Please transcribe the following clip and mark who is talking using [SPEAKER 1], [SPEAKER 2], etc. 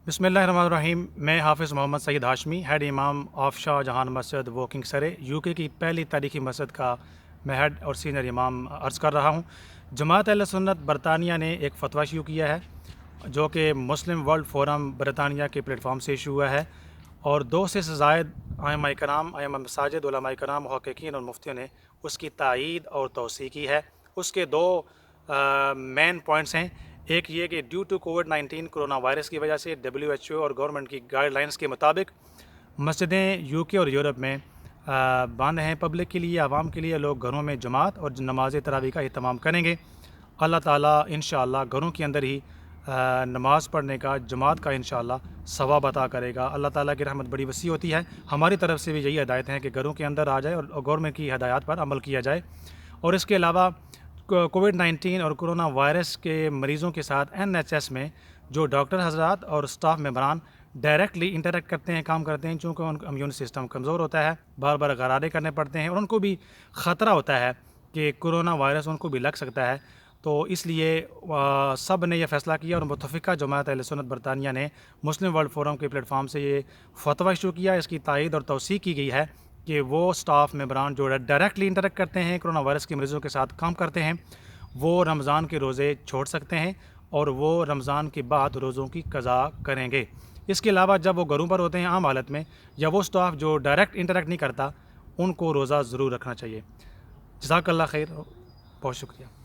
[SPEAKER 1] بسم اللہ الرحمن الرحیم۔ میں حافظ محمد سعید ہاشمی، ہیڈ امام of Shah Jahan Masjid walking سرے، یو کے کی پہلی تاریخی مسجد کا میں ہیڈ اور سینئر امام عرض کر رہا ہوں۔ جماعت اہل سنت برطانیہ نے ایک فتویٰ ایشو کیا ہے جو کہ مسلم ورلڈ فورم برطانیہ کے پلیٹ فارم سے ایشو ہوا ہے، اور 200 سے زائد ائمہ کرام، ائمہ مساجد، علماء کرام، محققین اور مفتیوں نے اس کی تائید اور توثیق کی ہے۔ اس کے دو مین پوائنٹس ہیں۔ ایک یہ کہ ڈیو ٹو کووڈ-19 کرونا وائرس کی وجہ سے WHO اور گورنمنٹ کی گائیڈ لائنس کے مطابق مسجدیں یو کے اور یورپ میں بند ہیں پبلک کے لیے، عوام کے لیے۔ لوگ گھروں میں جماعت اور نماز تراویح کا اہتمام کریں گے۔ اللہ تعالیٰ انشاءاللہ گھروں کے اندر ہی نماز پڑھنے کا، جماعت کا انشاءاللہ ثواب عطا کرے گا۔ اللہ تعالیٰ کی رحمت بڑی وسیع ہوتی ہے۔ ہماری طرف سے بھی یہی ہدایت ہے کہ گھروں کے اندر آ جائے اور گورنمنٹ کی ہدایات پر عمل کیا جائے۔ اور اس کے علاوہ کووڈ-19 اور کرونا وائرس کے مریضوں کے ساتھ NHS میں جو ڈاکٹر حضرات اور اسٹاف ممبران ڈائریکٹلی انٹریکٹ کرتے ہیں، کام کرتے ہیں، چونکہ ان کا امیون سسٹم کمزور ہوتا ہے، بار بار غرارے کرنے پڑتے ہیں اور ان کو بھی خطرہ ہوتا ہے کہ کرونا وائرس ان کو بھی لگ سکتا ہے۔ تو اس لیے سب نے یہ فیصلہ کیا اور متفقہ جماعت اہل سنت برطانیہ نے مسلم ورلڈ فورم کے پلیٹ فارم سے یہ فتویٰ ایشو کیا۔ اس کی تائید اور توثیق کی گئی ہے کہ وہ اسٹاف ممبران جو ڈائریکٹلی انٹریکٹ کرتے ہیں، کرونا وائرس کے مریضوں کے ساتھ کام کرتے ہیں، وہ رمضان کے روزے چھوڑ سکتے ہیں اور وہ رمضان کے بعد روزوں کی قضا کریں گے۔ اس کے علاوہ جب وہ گھروں پر ہوتے ہیں عام حالت میں، یا وہ اسٹاف جو ڈائریکٹ انٹریکٹ نہیں کرتا، ان کو روزہ ضرور رکھنا چاہیے۔ جزاک اللہ خیر، بہت شکریہ۔